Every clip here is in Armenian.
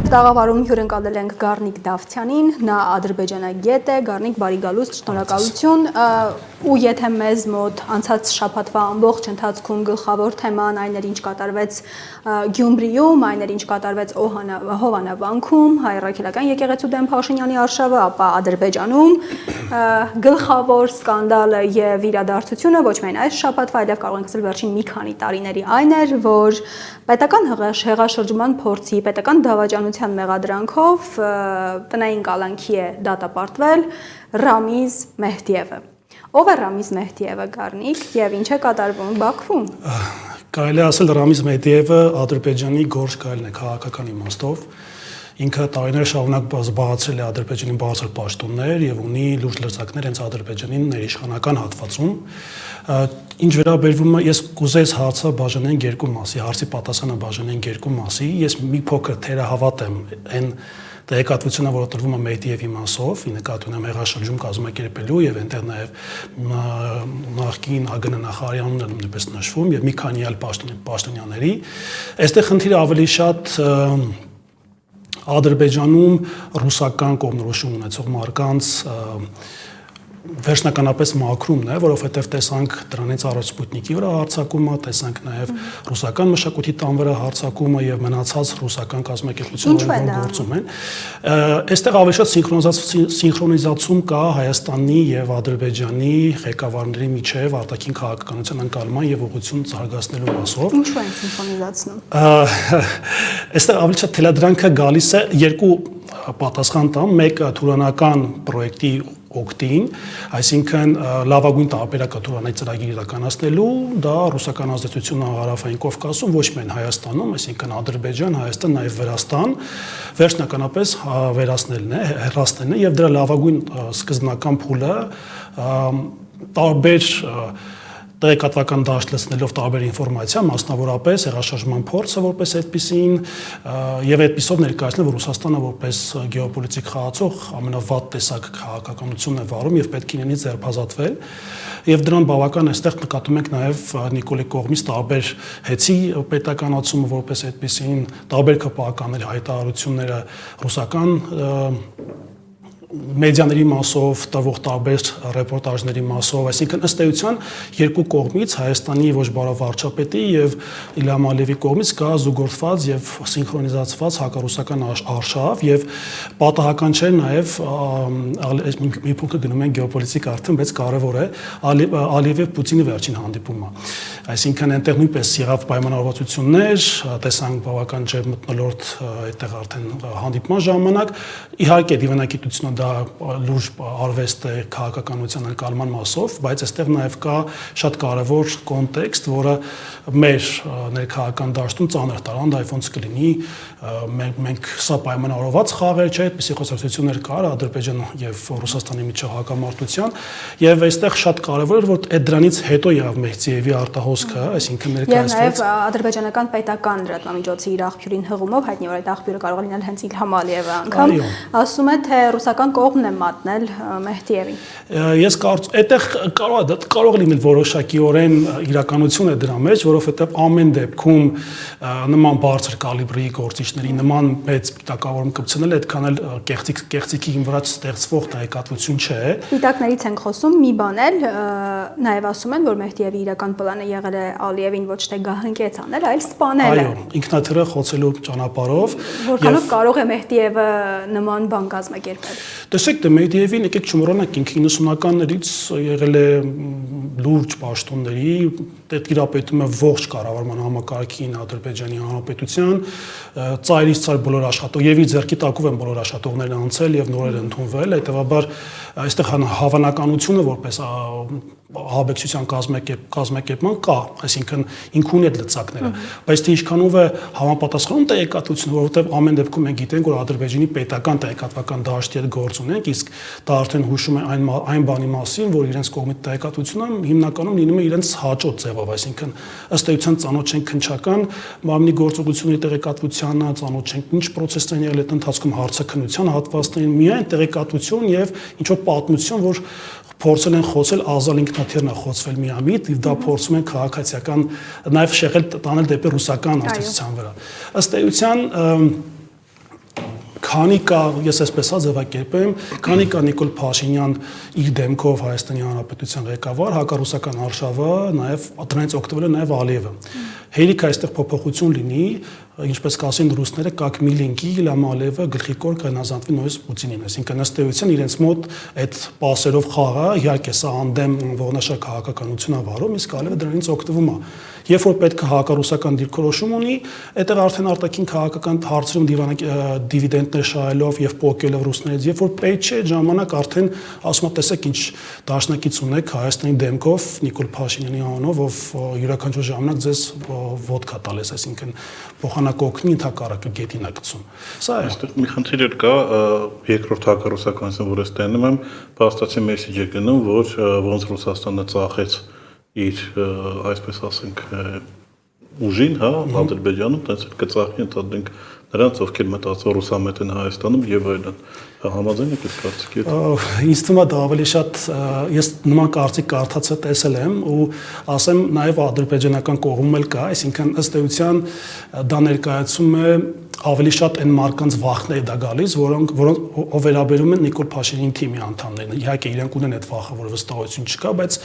տաղավարում հյուրընկալել ենք Գառնիկ Դավթյանին, նա ադրբեջանագետ է, Գառնիկ, բարի գալուստ, շնորհակալություն, ու եթե մեզ մոտ անցած շաբաթվա ամբողջ ընթացքում գլխավոր թեման այն էր, ինչ կատարվեց Գյումրիում, այն էր, ինչ կատարվեց Հովանավանքում, հայ-առաքելական եկեղեցու դեմ Փաշինյանի արշավը, ապա Ադրբեջանում գլխավոր սկանդալը եւ իրադարձությունը ոչ միայն այս շաբաթվա, այլև կարող ենք ասել վերջին մի քանի տարիների այն էր, որ պետական հեղաշրջման փորձի, պետական դավաճանության մեղադրանքով տնային կալանքի է դատապարտվել Ռամիզ Մեհդիևը։ Ով է Ռամիզ Մեհդիևը, Գառնիկ, եւ ինչ է կատարվում Բաքվում։ Կարելի է ասել Ռամիզ Մեհդիևը Ադրբեջանի գործ կայլն է քաղաքական իմաստով։ Ինքը տարիներ շարունակ զբաղեցրել է Ադրբեջանի բարձր պաշտոններ եւ ունի լուրջ լծակներ հենց Ադրբեջանի ներիշխանական հատվածում։ Ինչ վերաբերվում է, ես կուզեի հարցը բաժանենք երկու մասի, հարցի պատասխանը բաժանենք երկու մասի։ Ես մի փոքր թերահավատ եմ այն տեղեկատվությունը, որը տրվում է Մեհդիևի մասով, ի նկատի ունեմ հեղաշրջում կազմակերպելու եւ այնտեղ նաեւ նախկին ԱԳՆ նախարարյանն է նույնպես նշվում եւ մի քանի այլ պաշտոնյաների։ Այստեղ խնդիրը ավելի շատ Ադրբեջանում ռուսական կողմնորոշում ունեցող մարկանց վերջնականապես մաքրումն է, որովհետև տեսանք դրանից առաջ Սպուտնիկի վրա հարձակումը, տեսանք նաև ռուսական մշակույթի տան վրա հարձակումը եւ մնացած ռուսական կազմակերպությունները, որ գործում են։ Այստեղ ավելի շատ սինխրոնիզացում կա Հայաստանի եւ Ադրբեջանի ղեկավարների միջեւ արտաքին քաղաքականության ընկալման եւ ուղղություն զարգացնելու մասով։ Ինչու են սինխրոնիզացնում։ Այստեղ ավելի շատ թելադրանքը գալիս է երկու պատասխան տամ, մեկը թուրանական պրոյեկտի օգտին, այսինքն լավագույն տարբերակը Թուրանի ծրագիր իրականացնելու, դա ռուսական ազդեցությունը հարավային Կովկասում, ոչ միայն Հայաստանում, այսինքն Ադրբեջան, Հայաստան, նաև Վրաստան, վերջնականապես վերացնելն է, հեռացնելն է եւ դրա լավագույն սկզբնական փուլը տարբեր տեղեկատվական դաշտ լցնելով տարբեր ինֆորմացիա, մասնավորապես հեղաշրջման փորձը որպես այդպիսին եւ այդպիսով ներկայացնել, որ Ռուսաստանը որպես գեոպոլիտիկ խաղացող ամենավատ տեսակ քաղաքականությունն է վարում եւ պետք է ինձ ձերբազատվել եւ դրան բավական այստեղ նկատում ենք նաեւ Նիկոլի կողմից տարբեր հեծի պետականացումը որպես այդպիսին տարբեր քպականների հայտարարությունները ռուսական մեդիաների մասով, տվող տարբեր ռեպորտաժների մասով, այսինքն ըստ էության երկու կողմից Հայաստանի ոչ բարով վարչապետի եւ Իլհամ Ալիևի կողմից կա զուգորդված եւ սինխրոնիզացված հակառուսական արշավ եւ պատահական չէ նաեւ մի փոքր գնում են գեոպոլիտիկ արդեն, բայց կարեւոր է Ալիևի եւ Պուտինի վերջին հանդիպումը։ Այսինքն այնտեղ նույնպես եղավ պայմանավորվածություններ, տեսանք բավական ջերմ մթնոլորտ այդտեղ արդեն հանդիպման ժամանակ, իհարկե դիվանագիտությունը դա լուրջ արվեստ է քաղաքականության ընկալման մասով, բայց այստեղ նաև կա շատ կարևոր կոնտեքստ, որը մեր ներքաղաքական դաշտում ծանր տարան, դա ոնց կլինի, մենք սա պայմանավորված խաղեր չէ, այդպիսի խոսակցություններ կար Ադրբեջան եւ Ռուսաստանի միջեւ հակամարտության, եւ այստեղ շատ կարևոր էր, որ այդ դրանից հետո եղավ Մեհդիևի արտահոսքը, այսինքն ներկայացվեց եւ նաեւ ադրբեջանական պետական լրատվամիջոցի իր աղբյուրին հղումով հայտնի որ այդ աղբյուրը կարող է լինել հենց Իլհամ Ալիևը անգամ, ասում է թե ռուսական կողմն է մատնել Մեհդիևին։ Ես այդտեղ կարող է լինել որոշակիորեն իրականություն է դրա մեջ, որովհետեւ ամեն դեպքում նման բարձր կալիբրի գործիչների նման մեծ պիտակավորում կպցնել այդքան էլ կեղծիքի վրա ստեղծվող տեղեկատվություն չէ։ Պիտակներից ենք խոսում, մի բան էլ նաեւ ասում են, որ Մեհդիևի իրական պլանը եղել է Ալիևին ոչ թե գահընկեց անել, այլ սպանել։ Այո, ինքնաթիռը խոցելու ճանապարհով։ Որքանով կարող է Մեհդիևը նման բան կազմակերպել։ Տեսեք, դե Մեհդիևին եկեք չմոռանանք, ինքը 90-ականներից եղել է լուրջ պաշտոնների, տիրապետում է ողջ կառավարման համակարգին Ադրբեջանի Հանրապետության, ծայրից ծայր բոլոր աշխատող եւ իր ձեռքի տակով են բոլոր աշխատողներն անցել եւ նորեր ընդունվել, հետեւաբար այստեղ հավանականությունը որպես ահաբեկչության կազմակերպման կա, այսինքն ինքը ունի այդ լծակները, բայց թե ինչքանով է համապատասխանում տեղեկատվությունը, որովհետև ամեն դեպքում մենք գիտենք, որ Ադրբեջանի պետական տեղեկատվական դաշտի հետ գործ ունենք, իսկ դա արդեն հուշում է այն բանի մասին, որ իրենց կողմից տեղեկատվությունը հիմնականում լինում է իրենց հաճո ձևով, այսինքն ըստ էության ծանոթ չենք քննչական մարմնի գործողությունների տեղեկատվությանը, ծանոթ չենք ինչ պրոցեսներ են եղել այդ ընթացքում հարցաքննության հատվածներին, միայն տեղեկատվություն եւ ինչ որ պատմություն, որ փորձել են խոցել ազալ ինքնաթիռն է խոցվել միամիտ, եւ դա փորձում են քաղաքացիական նաեւ շեղել տանել դեպի ռուսական ազդեցության վրա։ Ըստ էության քանի կա, ես այսպես ձևակերպեմ, քանի կա Նիկոլ Փաշինյան իր դեմքով Հայաստանի Հանրապետության ղեկավար, հակառուսական արշավը, նաև դրանից օգտվել է նաև Ալիևը։ Հերիք այստեղ փոփոխություն լինի, ինչպես կասին ռուսները, как миленький Իլհամ Ալիևը գլխիկոր կգնազանդվի նույնիսկ Պուտինին, այսինքն ըստ էության իրենց մոտ այդ պասերով խաղը, իհարկե սա անդեմ ողնաշար քաղաքականություն է վարում, իսկ Ալիևը դրանից օգտվում է։ Երբ որ պետք է հակառուսական դիրքորոշում ունի, այդտեղ արդեն արտաքին քաղաքական հարցերում դիվիդենդներ շահելով եւ փոկելով ռուսներից, երբ որ պետք չէ, ժամանակ արդեն ասում է, տեսեք ինչ դաշնակից ունեք Հայաստանի դեմքով Նիկոլ Փաշինյանի անունով, ով յուրաքանչյուր ժամանակ ձեզ ոդկա տալիս, այսինքն փոխանակօգնի ընդհակառակը գետին է գցում։ Սա է։ Այստեղ մի խնդիր կա, երկրորդ հակառուսականություն, որ ես տենում եմ, փաստացի մեսեջ է գնում, որ ոնց Ռուսաստանը ծախեց իր, այսպես ասենք, ուժին, հա, Ադրբեջանում, տենց էլ կծախի ընդհանրենք նրանց, ովքեր մտածող ռուսամետ են Հայաստանում եւ այլն։ Համաձայն եք այս կարծիքի հետ։ Ինձ թվում է դա ավելի շատ ես նման կարծիք կարդացա տեսել եմ ու ասեմ նաև ադրբեջանական կողմում էլ կա, այսինքն ըստ էության դա ներկայացում է ավելի շատ այն մարկանց վախներ դա գալիս, որոնք վերաբերում են Նիկոլ Փաշինյանի թիմի անդամներին։ Իհարկե իրենք ունեն այդ վախը, որ վստահություն չկա, բայց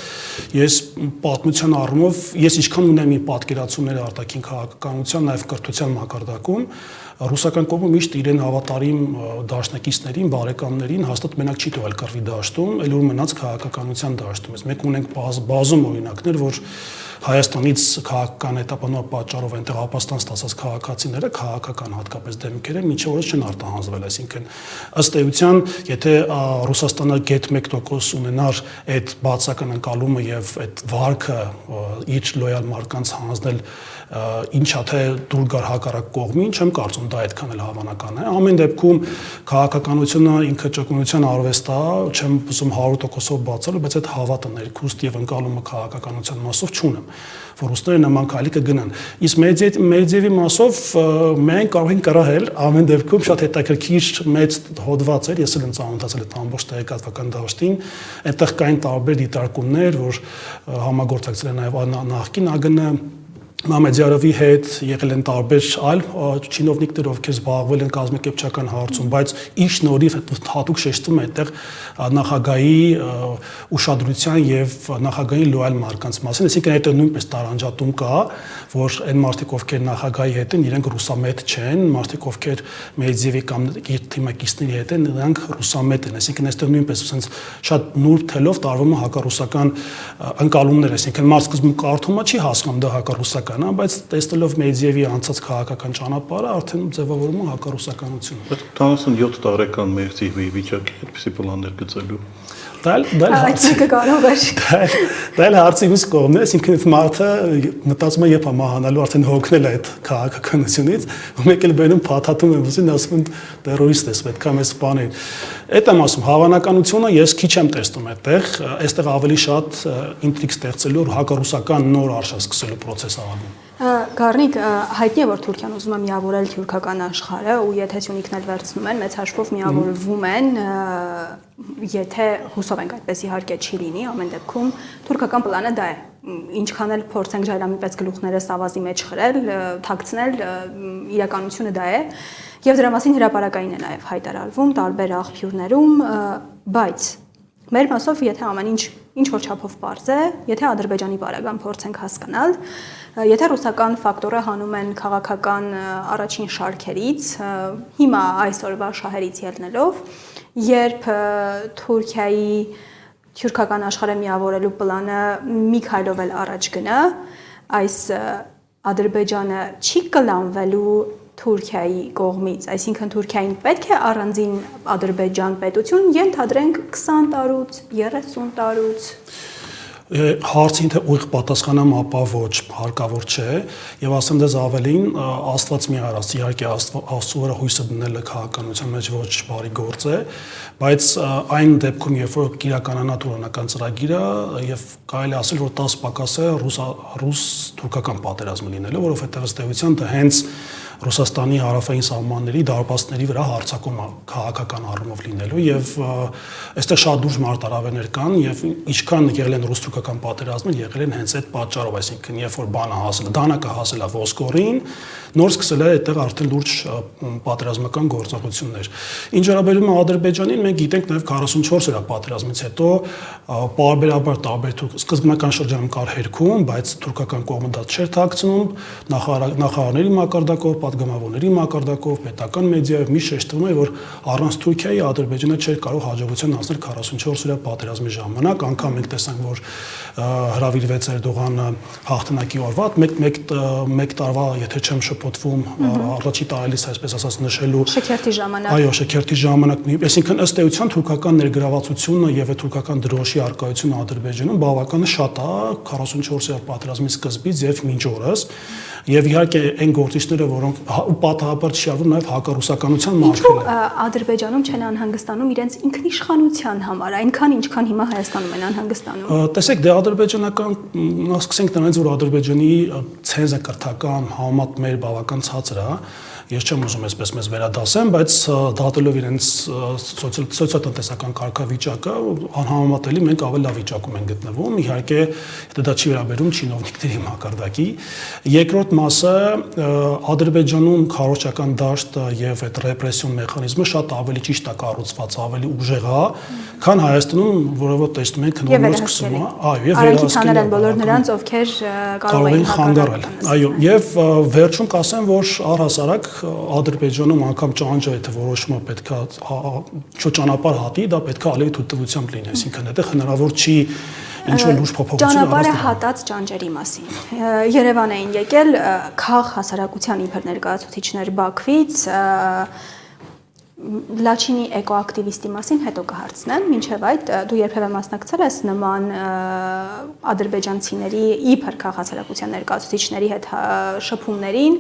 ես պատմության առումով ես ինչքան ունեմ իմ պատկերացումները արտաքին քաղաքականության, նաև կրթության մակարդակում, ռուսական կողմը միշտ իրեն հավատարիմ դաշնակիցներին, բարեկամներին հաստատ մենակ չի տվել կռվի դաշտում, այլ որ մնաց քաղաքականության դաշտում։ Մենք ունենք բազում օրինակներ, որ Հայաստանից քաղաքական հետապանող պատճառով այնտեղ ապաստան ստացած քաղաքացիները քաղաքական հատկապես դեմքերը մինչև օրս չեն արտահանձվել, այսինքն ըստ էության, եթե Ռուսաստանը գետ 1% ունենար այդ բացական ընկալումը եւ այդ վարկը իր լոյալ մարկանց հանձնել ինչա թե դուր գար հակառակ կողմին, չեմ կարծում դա այդքան էլ հավանական է։ Ամեն դեպքում քաղաքականությունը ինքը ճկունության արվեստ է, չեմ ուզում 100%-ով բացել, բայց այդ հավատը ներքուստ եւ ընկալումը քաղաքականության մասով չունեմ, որ ռուսները նման քայլի կգնան։ Իսկ Մեդվեդևի մասով մենք կարող ենք կռահել, ամեն դեպքում շատ հետաքրքիր մեծ հոդված էր, ես էլ եմ ծանոթացել այդ ամբողջ տեղեկատվական դաշտին, այնտեղ կային տարբեր դիտարկումներ, որ համագործակցել են նաեւ նախկին ԱԳՆ Մամեդյարովի հետ եղել են տարբեր այլ չինովնիկներ, ովքեր զբաղվել են կազմակերպչական հարցում, բայց ի շնորհիվ հատուկ շեշտում է այդտեղ նախագահի ուշադրության եւ նախագահի լոյալ մարկանց մասին, այսինքն այդտեղ նույնպես տարանջատում կա, որ այն մարդիկ, ովքեր նախագահի հետ են, իրենք ռուսամետ չեն, մարդիկ, ովքեր Մեդվեդևի կամ իր թիմակիցների հետ են, նրանք ռուսամետ են, այսինքն այստեղ նույնպես sense շատ նուրբ թելով տարվում է հակառուսական ընկալումներ, այսինքն մարդ սկզբում կարդում է, չի հասկանում դա հակառուսական բայց տեսնելով Մեդվեդևի անցած քաղաքական ճանապարհը արդեն ձևավորում է հակառուսականություն։ Բայց 77 տարեկան Մերձիվի վիճակի այդպիսի պլաններ գծելու։ Դա հարցի մյուս կողմն է, այսինքն այդ մարդը մտածում է երբ է մահանալու արդեն հոգնել այդ քաղաքականությունից, ու մեկ էլ բերում փաթաթում են ուսին, ասում են տերորիստ ես, պետք է մեզ սպանել։ Այդ եմ ասում, հավանականությունը ես քիչ եմ տեսնում այստեղ ավելի շատ ինտրիգ ստեղծելու հակառուսական նոր արշավ սկսելու process աղանում։ Գառնիկ, հայտնի է, որ Թուրքիան ուզում է միավորել թուրքական աշխարհը ու եթե Սյունիքն էլ վերցնում են, մեծ հաշվով միավորվում են, եթե հուսով ենք այդպես իհարկե չի լինի, ամեն դեպքում թուրքական պլանը դա է։ Ինչքան էլ փորձենք ժայռամի պես գլուխները սավազի մեջ խրել, թաքցնել, իրականությունը դա է։ Եվ դրա մասին հրապարակային է նաև հայտարարվում տարբեր աղբյուրներում, բայց մեր մասով եթե ամեն ինչ որ չափով պարզ է, եթե Ադրբեջանի բարակամ փորձենք հասկանալ, եթե ռուսական ֆակտորը հանում են քաղաքական առաջին շարքերից, հիմա այսօրվա շահերից ելնելով, երբ Թուրքիայի թուրքական աշխարհը միավորելու պլանը մի քայլով էլ առաջ գնա, այս Ադրբեջանը չի կլանվելու Թուրքիայի կողմից, այսինքն Թուրքիային պետք է առանձին Ադրբեջան պետություն ենթադրենք 20 տարուց, 30 տարուց։ Հարցին թե ուղիղ պատասխանամ, ապա ոչ, հարկավոր չէ, եւ ասեմ դες ավելին, Աստված մի արած, իհարկե Աստծո վրա հույսը դնելը քաղաքականության մեջ ոչ բարի գործ է, բայց այն դեպքում, երբ որ կիրականանա տուրանական ծրագիրը եւ կարելի ասել, որ 10 պակաս է ռուս-թուրքական պատերազմը լինելու, որովհետեւ ըստ էության դա հենց Ռուսաստանի հարավային սահմանների դարպասների վրա հարձակումը քաղաքական առումով լինելու եւ այստեղ շատ դուրս մարտահրավերներ կան եւ ինչքան եղել են ռուս-թուրքական պատերազմներ, եղել են հենց այդ պատճառով, այսինքն երբ որ բանը հասել, դանակը հասել է Վոսկորին, նոր սկսել է այդտեղ արդեն լուրջ պատերազմական գործողություններ։ Ինչ վերաբերում է Ադրբեջանին, մենք գիտենք նաեւ 44 օրյա պատերազմից հետո պարբերաբար տարբեր սկզբնական շրջանում կար հերքում, բայց թուրքական կողմը դա չէր թաքցնում, նախարարների մակարդակով, պատգամավորների մակարդակով, պետական մեդիայով միշտ շեշտվում է, որ առանց Թուրքիայի Ադրբեջանը չէր կարող հաջողության հասնել 44 օրյա պատերազմի ժամանակ, անգամ մենք տեսանք, որ հրավիրվեց Էրդողանը հաղթանակի օրվա, մեկ տարվա, եթե չեմ շփոթվում, առաջի տարելիս, այսպես ասած, նշելու շքերթի ժամանակ։ Այո, շքերթի ժամանակ, այսինքն ըստ էության թուրքական ներգրավվածությունը եւ թուրքական դրոշի արկայությունը Ադրբեջանում բավական շատ է 44-րդ պատերազմի սկզբից եւ մինչ օրս։ Եվ իհարկե այն գործիչները, որոնք պատահաբար չի արվում նաև հակառուսականության մաշկել են։ Ադրբեջանում չեն անհանգստանում իրենց ինքնիշխանության համար, այնքան ինչքան հիմա Հայաստանում են անհանգստանում։ Տեսեք, դե ադրբեջանական, սկսենք նրանից, որ Ադրբեջանի ցենզը կրթական համեմատ մեր բավական ցածր է։ Ես չեմ ուզում այսպես մեզ վերադասեմ, բայց դատելով իրենց սոցիալ-տնտեսական կարգավիճակը անհամեմատելի մենք ավելի լավ վիճակում ենք գտնվում։ Իհարկե, եթե դա չի վերաբերում չինովնիկների մակարդակի։ Երկրորդ մասը Ադրբեջանում քարոզչական դաշտը եւ այդ ռեպրեսիոն մեխանիզմը շատ ավելի ճիշտ է կառուցված, ավելի ուժեղ է, քան Հայաստանում, որովհետեւ տեսնում ենք նորմալ սկսում է, այո, եւ վերահսկել են բոլոր նրանց, ովքեր կարող էին խանգարել։ Այո, եւ վերջում կասեմ, որ առհասարակ Ադրբեջանում անգամ ճանաչը եթե որոշումը պետքա ճանապարհ հատի, դա պետքա ավելի թույլտվությամբ լինի, այսինքն այդտեղ հնարավոր չի ինչ-որ լուրջ փոփոխություն ճանապարհը հատած ճանճերի մասին։ Երևան էին եկել քաղ հասարակության իբր ներկայացուցիչներ Բաքվից, Լաչինի էկոակտիվիստի մասին հետո կհարցնեմ, մինչև այդ դու երբևէ մասնակցել ես նման ադրբեջանցիների իբր քաղ հասարակության ներկայացուցիչների հետ շփումներին,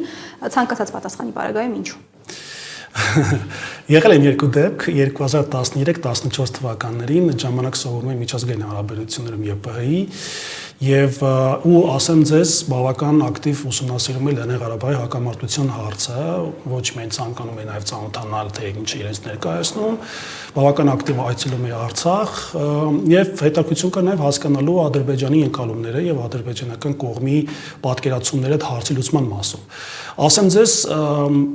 ցանկացած պատասխանի բaragայում ինչու։ Եղել են երկու դեպք 2013-14 թվականներին ժամանակ սովորում եմ միջազգային հարաբերություններում ԵՊՀ-ի եւ ու ասեմ ձեզ բավական ակտիվ ուսումնասիրում եմ Լեռնային Ղարաբաղի հակամարտության հարցը, ոչ միայն ցանկանում եմ նաեւ ծանոթանալ թե ինչ իրենց ներկայացնում, բավական ակտիվ այցելում եմ Արցախ եւ հետաքրքրություն կա նաեւ հասկանալու Ադրբեջանի ընկալումները եւ ադրբեջանական կողմի պատկերացումները այդ հարցի լուծման մասով։ Ասեմ ձեզ,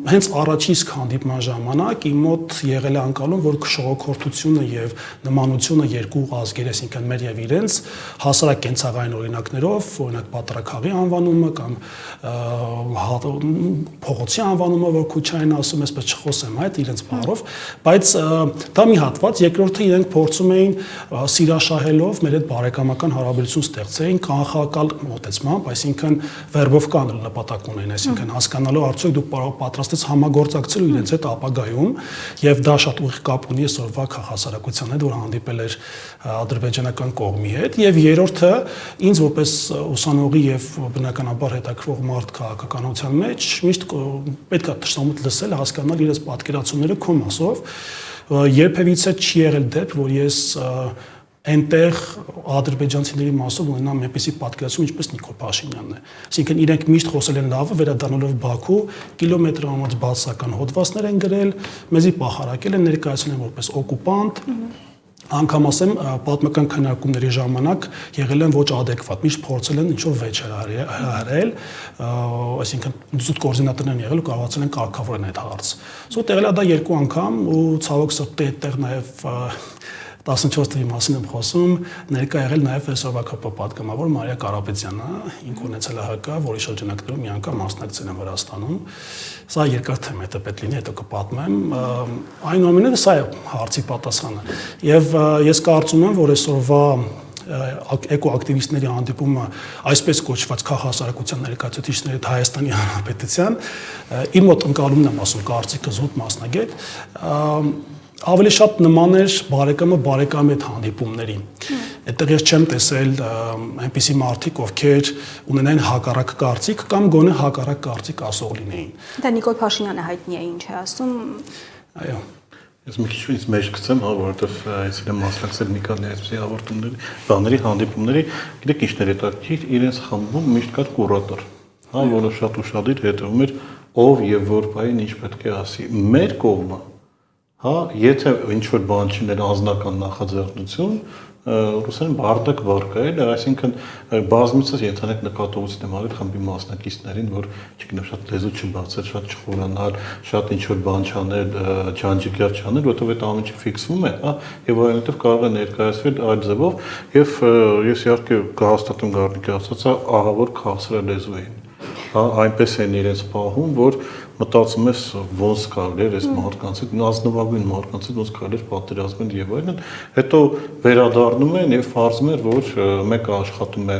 հենց առաջի իսկ հանդիպման ժամանակ իմ մոտ եղել է անկալում, որ շողոքորթությունը եւ նմանությունը երկու ազգերի, այսինքն մեր եւ իրենց հասարակ կենցաղային օրինակներով, օրինակ Պատրաքաղի անվանումը կամ փողոցի անվանումը, որ Քուչային ասում, այսպես չխոսեմ այդ իրենց բառով, բայց դա մի հատված, երկրորդը իրենք փորձում էին սիրաշահելով մեր այդ բարեկամական հարաբերություն ստեղծեին կանխակալ մոտեցմամբ, այսինքն վերբով կանել նպատակ ունեն, այսինքն հասկանալու արդյոք դուք պատրաստ եք համագործակցելու իրենց հետ ապագայում եւ դա շատ ուղիղ կապ ունի այսօրվա քաղաքասարակության հետ, որ հանդիպել էր ադրբեջանական կողմի հետ եւ երրորդը ինձ որպես ուսանողի եւ բնականաբար հետաքրող մարդ քաղաքականության մեջ միշտ պետք է ճշտամիտ լսել, հասկանալ իրենց պատկերացումները քո մասով երբևիցե չի եղել դեպք, որ ես այնտեղ ադրբեջանցիների մասով ունենամ այնպիսի պատկերացում, ինչպես Նիկոլ Փաշինյանն է։ Այսինքն իրենք միշտ խոսել են լավը, վերադառնալով Բաքու, կիլոմետրամած բացասական հոդվածներ են գրել, մեզի պահարակել են, ներկայացնել են որպես օկուպանտ, անգամ ասեմ պատմական քննարկումների ժամանակ եղել են ոչ adekvat, միշտ փորձել են ինչ-որ վեճեր հրահրել, այսինքն զուտ կոորդինատորներ են եղել ու կարողացել են կարգավորել այդ հարցը։ Սուտ եղել է դա երկու անգամ ու ցավոք սրտի այդտեղ նաև 14 թվականի մասին եմ խոսում, ներկա եղել նաև այսօրվա ԿՊ պատգամավոր Մարիա Կարապետյանը, ինքը ունեցել է ՀԿ, որի շրջանակներում մի անգամ մասնակցել եմ Վրաստանում։ Սա երկար թեմա է, պետք լինի, հետո կպատմեմ։ Այնուամենայնիվ սա է հարցի պատասխանը։ Եվ ես կարծում եմ, որ այսօրվա էկոակտիվիստների հանդիպումը այսպես կոչված քաղաքասարակության ներկայացուցիչների Հայաստանի Հանրապետության իմ մոտ ընկալումն եմ ասում, կարծիքը զուտ մասնագետ ավելի շատ նման էր բարեկամի հետ հանդիպումներին։ Այդտեղ ես չեմ տեսել այնպիսի մարդիկ, ովքեր ունենային հակառակ կարծիք կամ գոնե հակառակ կարծիք ասող լինեին։ Դա Նիկոլ Փաշինյանը հայտնի է ինչ է ասում։ Այո։ Ես մի քիչ մեջ գցեմ, որովհետև այսինքն եմ մասնակցել մի քանի այսպիսի հաղորդումների, բաների, հանդիպումների, գիտեք ինչներ է տակիր, իրենց խմբում միշտ կար կուրատոր։ հա, որը շատ ուշադիր հետևում էր ով եւ որ բային ինչ պետք է ասի։ Մեր կողմը, հա, եթե ինչ որ բան չներ անձնական նախաձեռնություն, ռուսերեն բարդակ վարկա է, այսինքն բազմիցս ենթանեք նկատողություն եմ արել խմբի մասնակիցներին, որ չգիտեմ շատ լեզու չբացել, շատ չխորանալ, շատ ինչ որ բան չանել, ջանջիկյար չանել, որովհետև այդ ամեն ինչը ֆիքսվում է, հա, եւ այնուհետև կարող է ներկայացվել այլ ձևով, եւ ես իհարկե կհաստատեմ Գառնիկի ասածը, ահա որ քաղցրել լեզու էին։ Հա, այնպես են իրենց պահում, որ մտածում ես ոնց կարելի է այս մարդկանց հետ, ազնվագույն մարդկանց հետ ոնց կարելի է պատերազմել եւ այլն, հետո վերադառնում են եւ ֆարզում է, որ մեկը աշխատում է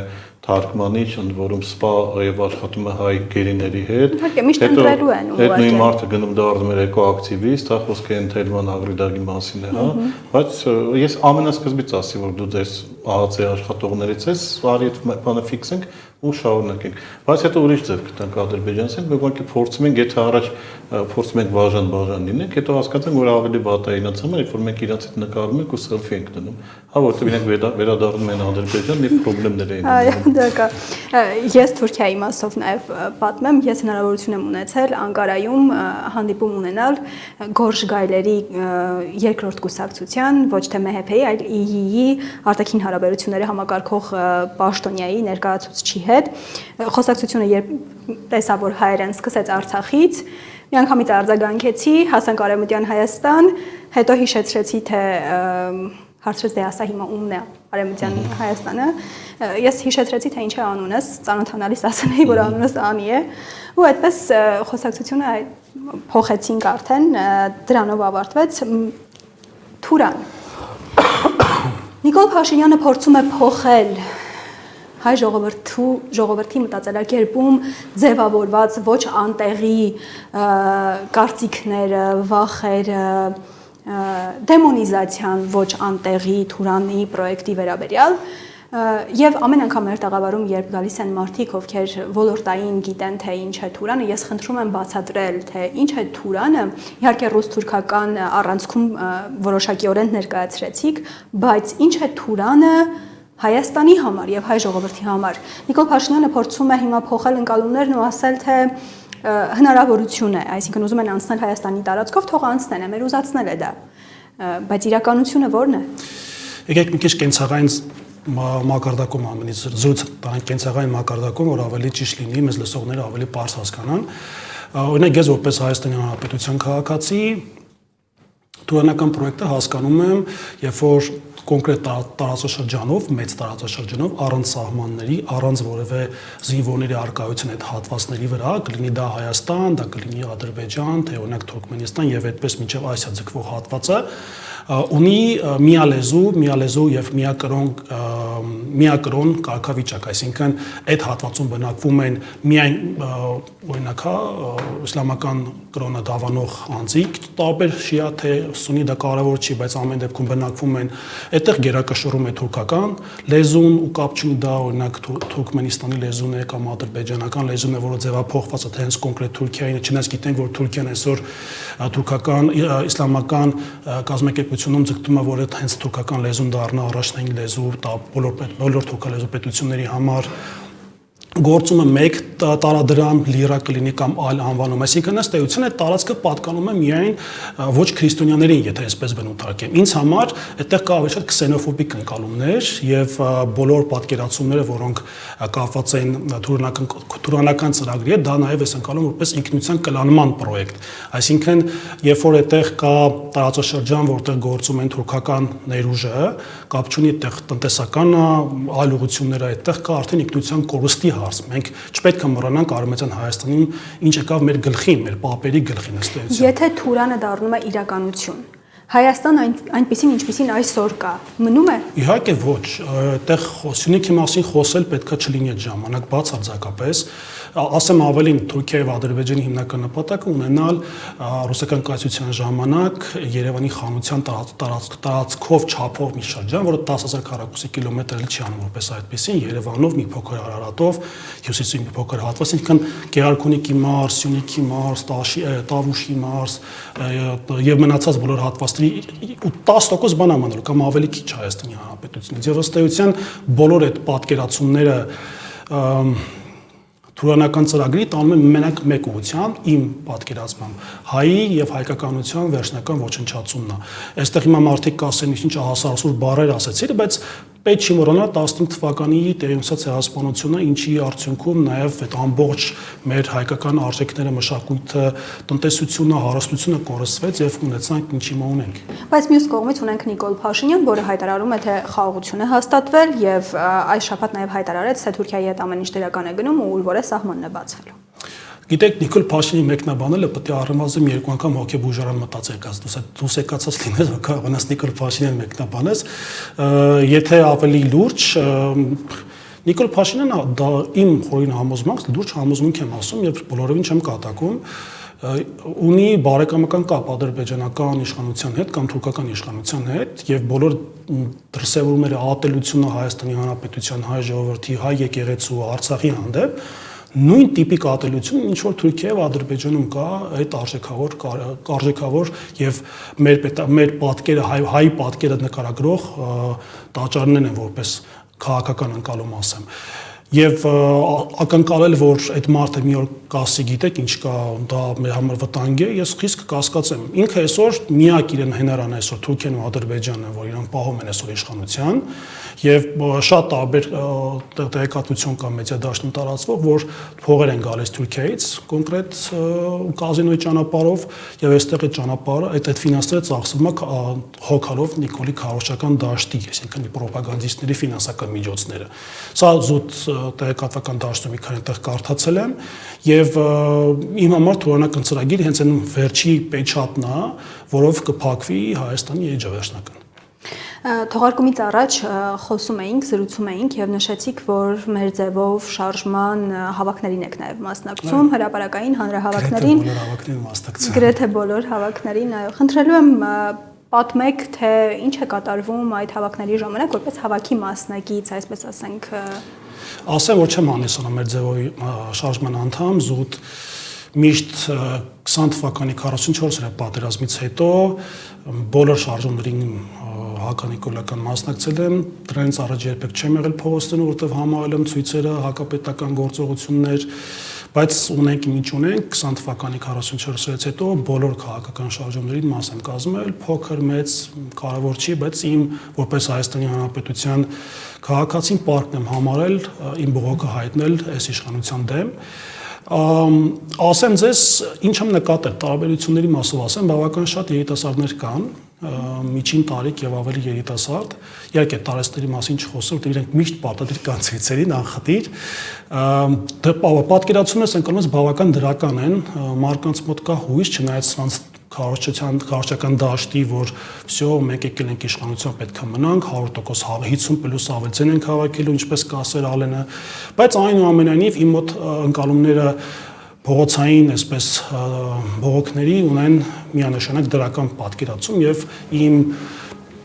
թարգմանիչ, ընդ որում սպա եւ աշխատում է հայ գերիների հետ։ Հետո այդ նույն մարդը գնում դառնում է էկոակտիվիստ, հա, խոսքը Ընթելման ագրիդագի մասին է, հա, բայց ես ամենասկզբից ասի, որ դու ձեզ ԱԱՑ աշխատողներից ես, արի այդ բանը ֆիքսենք ու շարունակենք։ Բայց հետո ուրիշ ձև գտանք ադրբեջանցին, մենք ուղղակի փորձում ենք, եթե առաջ փորձում ենք բաժան լինենք, հետո հասկացանք, որ ավելի վատ է իրենց համար, երբ որ մենք իրենց հետ նկարում ենք ու սելֆի ենք դնում։ Հա, որովհետև իրենք վերադառնում են Ադրբեջան եւ խնդիրներ էին։ Այո, դա կա։ Ես Թուրքիայի մասով նաև պատմեմ, ես հնարավորություն եմ ունեցել Անկարայում հանդիպում ունենալ Գորժ Գայլերի երկրորդ կուսակցության, ոչ թե MHP-ի, այլ ԻՀԻ-ի արտաքին հարաբերությունները համակարգող պաշտոնյայի ներկայացուցչի հետ։ Խոսակցությունը երբ տեսա, որ հայերեն սկսեց Արցախից, միանգամից արձագանքեցի, հասանք Արևմտյան Հայաստան, հետո հիշեցրեցի, թե հարցրեց դե ասա հիմա ումն է Արևմտյան Հայաստանը, ես հիշեցրեցի, թե ինչ է անունս, ծանոթանալիս ասել էի, որ անունս Անի է, ու այդպես խոսակցությունը փոխեցինք արդեն, դրանով ավարտվեց Թուրան։ Նիկոլ Փաշինյանը փորձում է փոխել հայ ժողովրդի մտածելակերպում ձևավորված ոչ անտեղի կարծիքները, վախերը, դեմոնիզացիան ոչ անտեղի Թուրանի պրոյեկտի վերաբերյալ եւ ամեն անգամ մեր տաղավարում երբ գալիս են մարդիկ, ովքեր ոլորտային գիտեն թե ինչ է Թուրանը, ես խնդրում եմ բացատրել, թե ինչ է Թուրանը, իհարկե ռուս-թուրքական առանցքում որոշակիորեն ներկայացրեցիք, բայց ինչ է Թուրանը Հայաստանի համար եւ հայ ժողովրդի համար։ Նիկոլ Փաշինյանը փորձում է հիմա փոխել ընկալումներն ու ասել, թե հնարավորություն է, այսինքն ուզում են անցնել Հայաստանի տարածքով, թող անցնեն, մեր ուզացնել է դա։ Բայց իրականությունը ո՞րն է։ Եկեք մի քիչ կենցաղային մակարդակում ամենից զրույց տանք կենցաղային մակարդակում, որ ավելի ճիշտ լինի, մեզ լսողները ավելի པարզ հասկանան։ Օրինակ ես որպես Հայաստանի Հանրապետության քաղաքացի Թուրանական պրոյեկտը հասկանում եմ, երբ որ կոնկրետ տարածաշրջանով, մեծ տարածաշրջանով, առանց սահմանների, առանց որևէ զինվորների արկայության այդ հատվածների վրա, կլինի դա Հայաստան, դա կլինի Ադրբեջան, թե օրինակ Թուրքմենստան եւ այդպես մինչեւ Ասիա ձգվող հատվածը, ունի միալեզու եւ միակրոն կարգավիճակ, այսինքն այդ հատվածում բնակվում են միայն օրինակ իսլամական կրոնը դավանող անձիկ, տարբեր շիա թե սուննի դա կարևոր չի, բայց ամեն դեպքում բնակվում են, այդտեղ գերակշռում է թուրքական լեզուն ու կապ չունի դա օրինակ Թուրքմենստանի լեզուն է կամ ադրբեջանական լեզուն է, որը ձևափոխված է թե հենց կոնկրետ Թուրքիային, չնայած գիտենք, որ Թուրքիան այսօր թուրքական իսլամական կազմակերպությունում ձգտում է, որ այդ հենց թուրքական լեզուն դառնա առաջնային լեզու բոլոր թուրքալեզու պետությունների համար գործումը մեկ տարադրամ լիրա կլինի կամ այլ անվանում, այսինքն ըստ էության այդ տարածքը պատկանում է միայն ոչ քրիստոնյաներին, եթե այսպես բնութարկեմ։ Ինձ համար այդտեղ կա ավելի շատ քսենոֆոբիկ ընկալումներ եւ բոլոր պատկերացումները, որոնք կապված են թուրանական ծրագրի հետ, դա նաեւ էս ընկալում որպես ինքնության կլանման պրոյեկտ։ Այսինքն, երբ որ այդտեղ կա տարածաշրջան, որտեղ գործում են թուրքական ներուժը, կապ չունի այդտեղ տնտեսական այլ ուղղությունները, այդտեղ կա արդեն ինքնության կորստի հարց։ Մենք չպետք է մոռանանք Արևմտյան Հայաստանում ինչ եկավ մեր գլխին, մեր պապերի գլխին ըստ էության։ Եթե Թուրանը դառնում է իրականություն, Հայաստան այնպեսին ինչպեսին այսօր կա, մնում է։ Իհարկե ոչ, այդտեղ Սյունիքի մասին խոսել պետքա չլինի այդ ժամանակ բացարձակապես, ասեմ ավելին, Թուրքիա եւ Ադրբեջանի հիմնական նպատակը ունենալ ռուսական կայսրության ժամանակ Երևանի խանության տարածքով չափով մի շրջան, որը 10,000 քառակուսի կիլոմետր չի անում որպես այդպեսին, Երևանով մի փոքր Արարատով, հյուսիսի մի փոքր հատված, ինքն Գեղարքունիքի մարզ, Սյունիքի մարզ, Տավուշի մարզ եւ մնացած բոլոր հատվածների 10% բան ամանալու կամ ավելի քիչ Հայաստանի Հանրապետությունից։ Եվ ըստ էության բոլոր այդ պատկերացումները Թուրանական ծրագրի տանում են մենակ մեկ ուղղությամբ իմ պատկերացմամբ հայի եւ հայկականության վերջնական ոչնչացումն է։ Այստեղ հիմա մարդիկ կասեն ինչ հասարասուր բառեր ասեցիր, բայց պետք չի մոռանալ 15 թվականի տեղի ունեցած ցեղասպանությունը, ինչի արդյունքում նաեւ այդ ամբողջ մեր հայկական արժեքները, մշակույթը, տնտեսությունը, հարստությունը կորսվեց եւ ունեցանք ինչ հիմա ունենք։ Բայց մյուս կողմից ունենք Նիկոլ Փաշինյան, որը հայտարարում է, թե խաղաղություն է հաստատվել եւ այս շաբաթ նաեւ հայտարարեց, թե Թուրքիայի հետ ամեն ինչ դրական է գնում ու որ է սահմանն է բացվելու։ Գիտեք, Նիկոլ Փաշինյանի մեկնաբանելը պետք է առնվազն 2 անգամ հոգեբուժարան մտածել կաց, դուս եկածած լինես, որ կարողանաս Նիկոլ Փաշինյան մեկնաբանես, եթե ավելի լուրջ Նիկոլ Փաշինյանը դա իմ խորին համոզմունք, լուրջ համոզմունք եմ ասում եւ բոլորովին չեմ կատակում, ունի բարեկամական կապ ադրբեջանական իշխանության հետ կամ թուրքական իշխանության հետ եւ բոլոր դրսեւորումները ատելությունը Հայաստանի Հանրապետության հայ ժողովրդի, հայ եկեղեցու, Արցախի հանդեպ նույն տիպիկ ատելություն ինչ որ Թուրքիայով Ադրբեջանում կա այդ արժեքավոր եւ մեր պատկերը հայ պատկերը նկարագրող տաճարներն են որպես քաղաքական ընկալում ասեմ եւ ակնկալել որ այդ մարդը մի օր կասի գիտեք ինչ կա դա մեր համար վտանգ է ես խիստ կասկածեմ ինքը այսօր միակ իրեն հնարան այսօր Թուրքիան ու Ադրբեջանը որ իրեն պահում են այսօր իշխանության եւ շատ տարբեր տեղեկատվություն կա մեդիա դաշտում տարածվող որ փողեր են գալիս Թուրքիայից կոնկրետ կազինոյի ճանապարհով եւ այստեղ այդ ճանապարհը այդ ֆինանսները ծախսվում է հոգալով Նիկոլի Քարոշչական դաշտի այսինքն պրոպագանդիստների ֆինանսական միջոցները սա զուտ տեղեկատվական դաշտում մի քանի տեղ կարդացել եմ եւ իմ համար թվանական ծրագիր հենց այն վերջի պեչատն է որով կփակվի Հայաստանի էջը վերջնական Թողարկումից առաջ խոսում էինք, զրուցում էինք եւ նշեցիք, որ մեր ձևով շարժման հավաքներին եք նաեւ մասնակցում, հրապարակային հանրահավաքներին, գրեթե բոլոր հավաքներին, այո, խնդրելու եմ պատմեք, թե ինչ է կատարվում այդ հավաքների ժամանակ, որպես հավաքի մասնակից, այսպես ասենք, ասեմ, որ չեմ անեսանա մեր ձևով շարժման անդամ, զուտ միշտ 20 թվականի 44 պատերազմից հետո բոլոր շարժումներին հականիկոլական մասնակցել եմ, դրանից առաջ երբեք չեմ եղել փողոցներում, որտեղ համարել եմ ցույցերը, հակապետական գործողություններ, բայց ունենք ինչ ունենք 20 թվականի 44-ից հետո բոլոր քաղաքական շարժումներին մաս եմ կազմել, փոքր, մեծ, կարևոր չի, բայց իմ որպես Հայաստանի Հանրապետության քաղաքացին պարտք եմ համարել իմ բողոքը հայտնել այս իշխանության դեմ ասեմ ձեզ ինչ եմ նկատել տարբերությունների մասով ասեմ բավական շատ երիտասարդներ կան միջին տարիք եւ ավելի երիտասարդ իհարկե տարեստերի մասին չխոսեմ որտեղ իրենք միշտ պարտադիր կան ցույցերին անխտիր պատկերացումն ես ընկալում բավական դրական են մարկանց մոտ կա հույս չնայած սրանց քարոշչական դաշտի որ всё մենք եկել ենք իշխանության պետք է մնանք 100% 50+ ավելցեն ենք հավաքելու ինչպես կասեր Ալենը բայց այնուամենայնիվ իմ մոտ ընկալումները փողոցային այսպես բողոքների ունեն միանշանակ դրական պատկերացում եւ իմ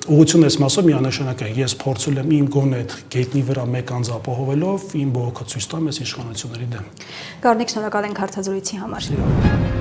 ուղղությունն այս մասով միանշանակ է ես փորձել եմ իմ գոնե այդ գետնի վրա մեկ անձ ապահովելով իմ բողոքը ցույց տամ այս իշխանությունների դեմ Գառնիկ շնորհակալ ենք հարցազրույցի համար